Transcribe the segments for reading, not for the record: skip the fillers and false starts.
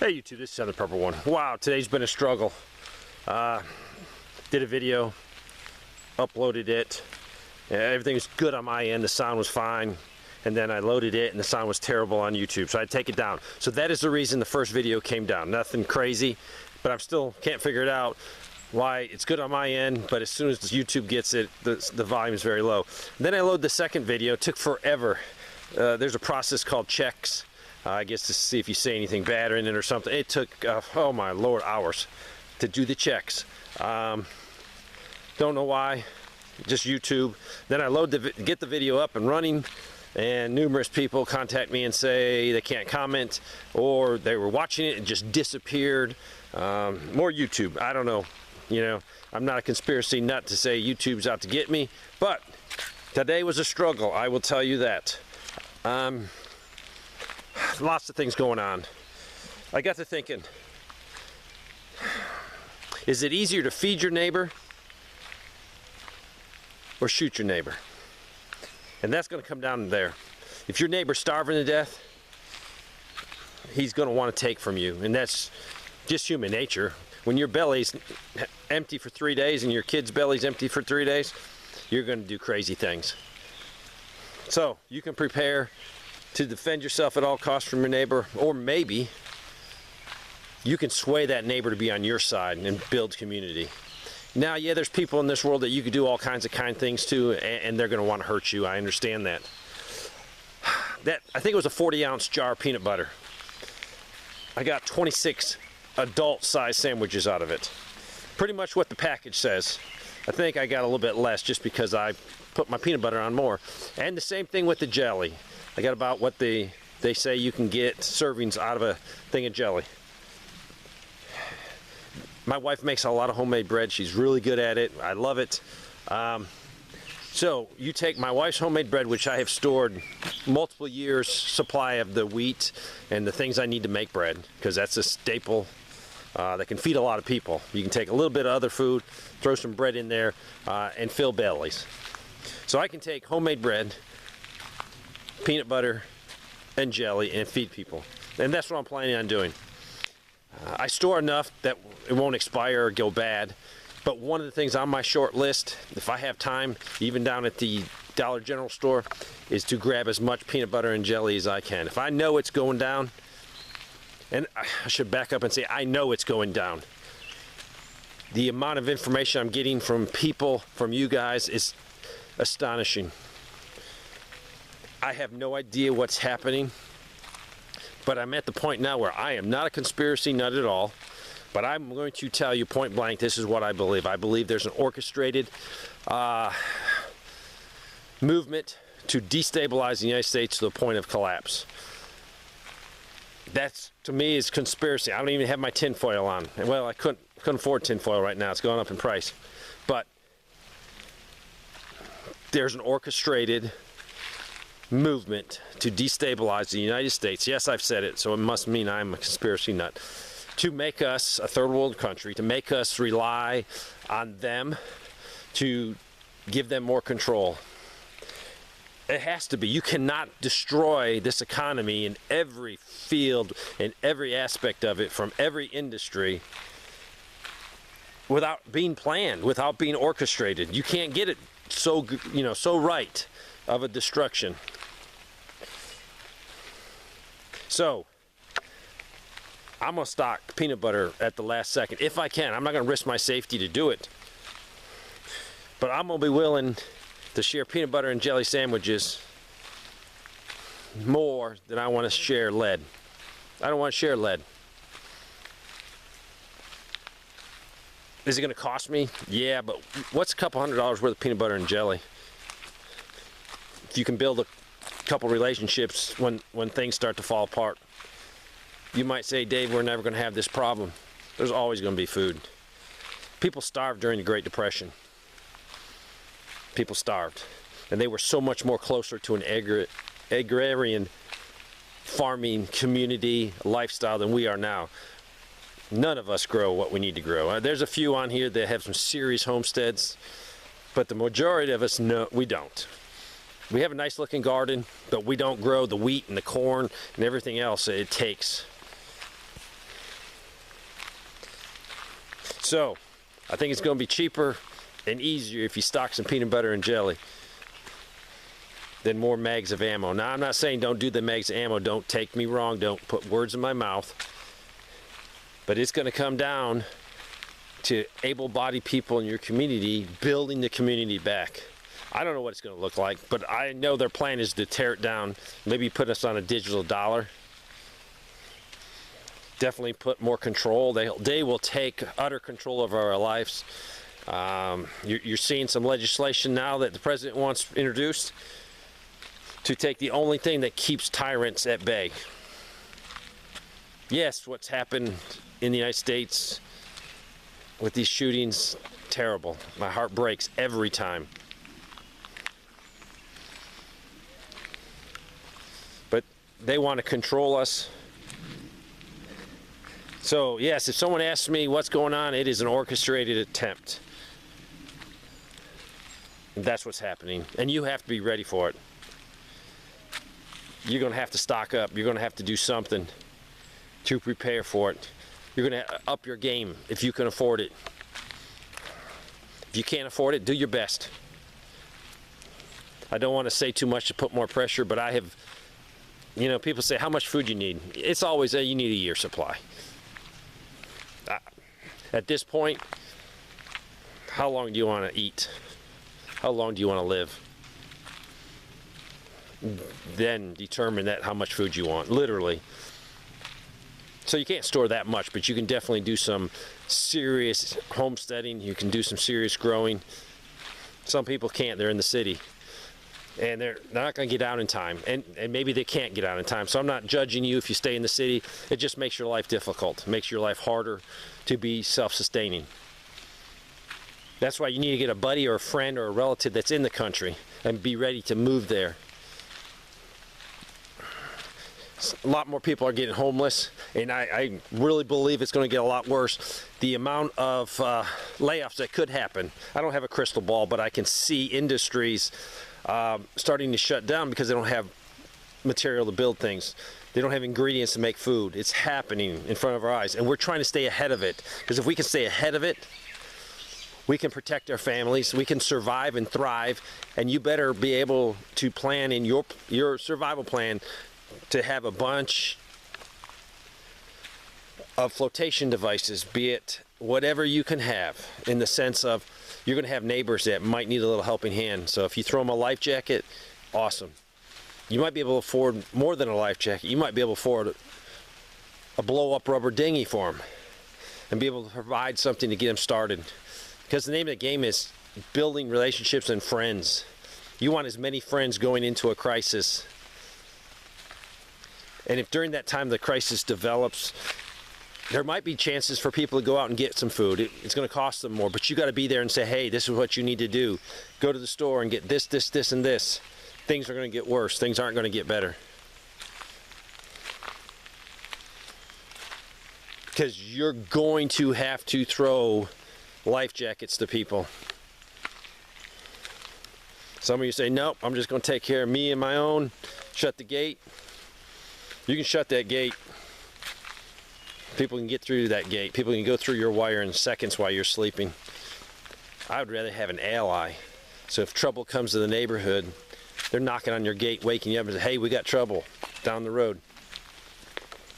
Hey YouTube, this is the Purple One. Wow, today's been a struggle. Did a video, uploaded it. Everything was good on my end, the sound was fine. And then I loaded it and the sound was terrible on YouTube, so I had to take it down. So that is the reason the first video came down. Nothing crazy, but I still can't figure it out why it's good on my end, but as soon as YouTube gets it, the volume is very low. And then I load the second video. It took forever. There's a process called checks. I guess to see if you say anything bad in it or something. It took, oh my Lord, hours to do the checks. Don't know why, just YouTube. Then I get the video up and running, and numerous people contact me and say they can't comment, or they were watching it and just disappeared. More YouTube, I don't know. You know, I'm not a conspiracy nut to say YouTube's out to get me, but today was a struggle, I will tell you that. Lots of things going on. I got to thinking, is it easier to feed your neighbor or shoot your neighbor? And that's going to come down to there. If your neighbor's starving to death, he's going to want to take from you, and that's just human nature. When your belly's empty for 3 days and your kid's belly's empty for 3 days, you're going to do crazy things. So you can prepare to defend yourself at all costs from your neighbor, or maybe you can sway that neighbor to be on your side and build community. Now, yeah, there's people in this world that you could do all kinds of kind things to, and they're going to want to hurt you. I understand that. I think it was a 40-ounce jar of peanut butter. I got 26 adult-sized sandwiches out of it. Pretty much what the package says. I think I got a little bit less just because I put my peanut butter on more. And the same thing with the jelly. I got about what they say you can get servings out of a thing of jelly. My wife makes a lot of homemade bread. She's really good at it. I love it. So you take my wife's homemade bread, which I have stored multiple years supply of the wheat and the things I need to make bread, because that's a staple that can feed a lot of people. You can take a little bit of other food, throw some bread in there, and fill bellies. So I can take homemade bread, peanut butter, and jelly and feed people. And that's what I'm planning on doing. I store enough that it won't expire or go bad. But one of the things on my short list, if I have time, even down at the Dollar General store, is to grab as much peanut butter and jelly as I can. If I know it's going down, and I should back up and say I know it's going down. The amount of information I'm getting from people, from you guys, is astonishing. I have no idea what's happening, but I'm at the point now where I am not a conspiracy nut at all, but I'm going to tell you point blank, this is what I believe. I believe there's an orchestrated movement to destabilize the United States to the point of collapse. That's, to me, is conspiracy. I don't even have my tinfoil on. Well, I couldn't afford tinfoil right now. It's gone up in price. But there's an orchestrated movement to destabilize the United States. Yes, I've said it, so it must mean I'm a conspiracy nut. To make us a third world country, to make us rely on them, to give them more control. It has to be. You cannot destroy this economy in every field, in every aspect of it, from every industry, without being planned, without being orchestrated. You can't get it so, you know, so right of a destruction. So I'm gonna stock peanut butter at the last second if I can. I'm not gonna risk my safety to do it, but I'm gonna be willing to share peanut butter and jelly sandwiches more than I want to share lead. I don't want to share lead. Is it gonna cost me? Yeah, but what's a couple $100s worth of peanut butter and jelly? If you can build a couple relationships when things start to fall apart. You might say, Dave, we're never going to have this problem. There's always going to be food. People starved during the Great Depression. People starved. And they were so much more closer to an agrarian farming community lifestyle than we are now. None of us grow what we need to grow. There's a few on here that have some serious homesteads, but the majority of us, no, we don't. We have a nice looking garden, but we don't grow the wheat and the corn and everything else it takes. So I think it's going to be cheaper and easier if you stock some peanut butter and jelly than more mags of ammo. Now, I'm not saying don't do the mags of ammo. Don't take me wrong. Don't put words in my mouth. But it's going to come down to able-bodied people in your community building the community back. I don't know what it's going to look like, but I know their plan is to tear it down, maybe put us on a digital dollar. Definitely put more control. They will take utter control of our lives. You're seeing some legislation now that the president wants introduced to take the only thing that keeps tyrants at bay. Yes, what's happened in the United States with these shootings, terrible. My heart breaks every time. But they want to control us. So yes, if someone asks me what's going on, it is an orchestrated attempt. That's what's happening, and you have to be ready for it. You're going to have to stock up. You're going to have to do something to prepare for it. You're going to up your game if you can afford it. If you can't afford it, do your best. I don't want to say too much to put more pressure, but I have, you know, people say how much food you need. It's always you need a year's supply. At this point, how long do you want to eat? How long do you want to live? Then determine that how much food you want, literally. So you can't store that much, but you can definitely do some serious homesteading. You can do some serious growing. Some people can't. They're in the city, and they're not going to get out in time, and maybe they can't get out in time. So I'm not judging you if you stay in the city. It just makes your life difficult. It makes your life harder to be self-sustaining. That's why you need to get a buddy or a friend or a relative that's in the country and be ready to move there. A lot more people are getting homeless, and I really believe it's going to get a lot worse. The amount of layoffs that could happen. I don't have a crystal ball, but I can see industries starting to shut down because they don't have material to build things. They don't have ingredients to make food. It's happening in front of our eyes, and we're trying to stay ahead of it. Because if we can stay ahead of it, we can protect our families, we can survive and thrive, and you better be able to plan in your survival plan to have a bunch of flotation devices, be it whatever you can have, in the sense of you're going to have neighbors that might need a little helping hand. So if you throw them a life jacket, awesome. You might be able to afford more than a life jacket. You might be able to afford a blow-up rubber dinghy for them and be able to provide something to get them started. Because the name of the game is building relationships and friends. You want as many friends going into a crisis. And if during that time the crisis develops, there might be chances for people to go out and get some food. It's going to cost them more, but you got to be there and say, hey, this is what you need to do. Go to the store and get this, this, this, and this. Things are going to get worse. Things aren't going to get better. Because you're going to have to throw life jackets to people. Some of you say, nope, I'm just going to take care of me and my own. Shut the gate. You can shut that gate. People can get through that gate. People can go through your wire in seconds while you're sleeping. I would rather have an ally. So if trouble comes to the neighborhood, they're knocking on your gate, waking you up and say, hey, we got trouble down the road.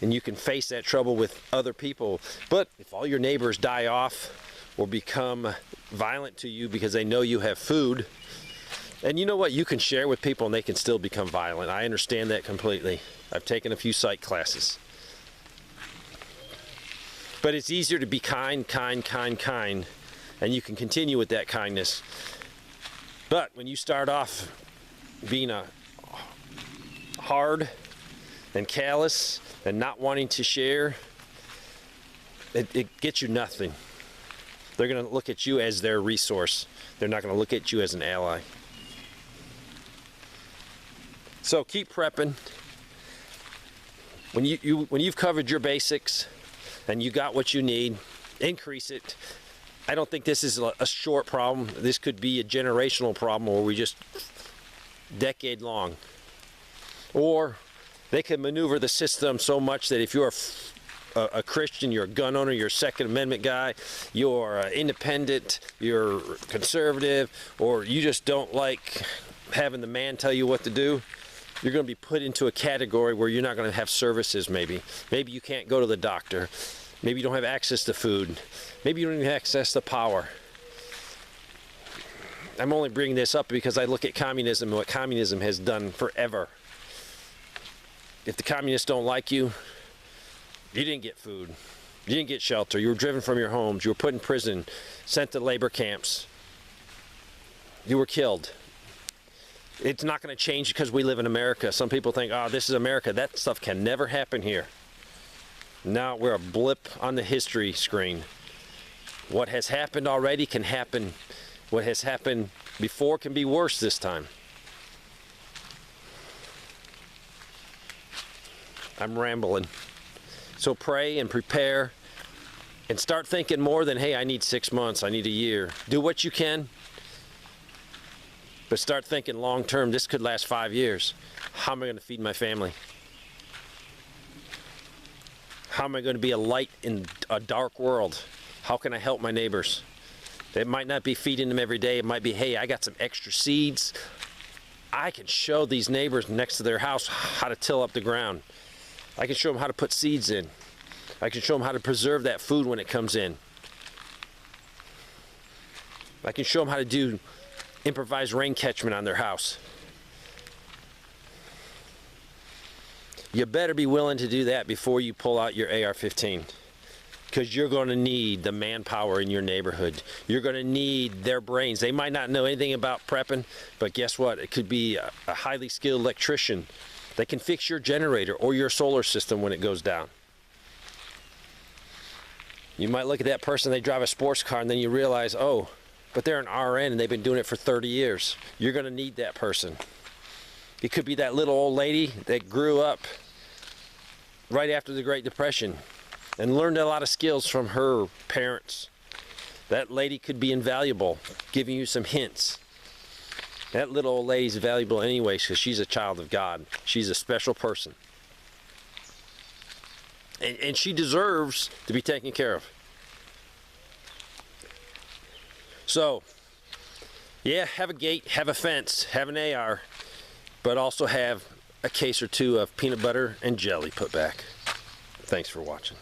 And you can face that trouble with other people. But if all your neighbors die off or become violent to you because they know you have food, and you know what, you can share with people and they can still become violent. I understand that completely. I've taken a few psych classes. But it's easier to be kind, and you can continue with that kindness. But when you start off being hard and callous and not wanting to share, it gets you nothing. They're going to look at you as their resource. They're not going to look at you as an ally. So keep prepping. When you've covered your basics and you got what you need, increase it. I don't think this is a short problem. This could be a generational problem, or we just decade long. Or they can maneuver the system so much that if you're a Christian, you're a gun owner, you're a Second Amendment guy, you're independent, you're conservative, or you just don't like having the man tell you what to do, you're going to be put into a category where you're not going to have services maybe. Maybe you can't go to the doctor. Maybe you don't have access to food. Maybe you don't even have access to power. I'm only bringing this up because I look at communism and what communism has done forever. If the communists don't like you, you didn't get food. You didn't get shelter. You were driven from your homes. You were put in prison, sent to labor camps. You were killed. It's not going to change because we live in America. Some people think, oh, this is America. That stuff can never happen here. Now we're a blip on the history screen. What has happened already can happen. What has happened before can be worse this time. I'm rambling. So pray and prepare and start thinking more than, hey, I need 6 months, I need a year. Do what you can, but start thinking long term. This could last 5 years. How am I going to feed my family? How am I going to be a light in a dark world? How can I help my neighbors? It might not be feeding them every day. It might be, hey, I got some extra seeds. I can show these neighbors next to their house how to till up the ground. I can show them how to put seeds in. I can show them how to preserve that food when it comes in. I can show them how to do improvised rain catchment on their house. You better be willing to do that before you pull out your AR-15, because you're going to need the manpower in your neighborhood. You're going to need their brains. They might not know anything about prepping, but guess what? It could be a highly skilled electrician that can fix your generator or your solar system when it goes down. You might look at that person, they drive a sports car, and then you realize, oh, but they're an RN and they've been doing it for 30 years. You're going to need that person. It could be that little old lady that grew up right after the Great Depression and learned a lot of skills from her parents. That lady could be invaluable, giving you some hints. That little old lady's valuable anyway because she's a child of God. She's a special person. And she deserves to be taken care of. So, yeah, have a gate, have a fence, have an AR, but also have a case or two of peanut butter and jelly put back. Thanks for watching.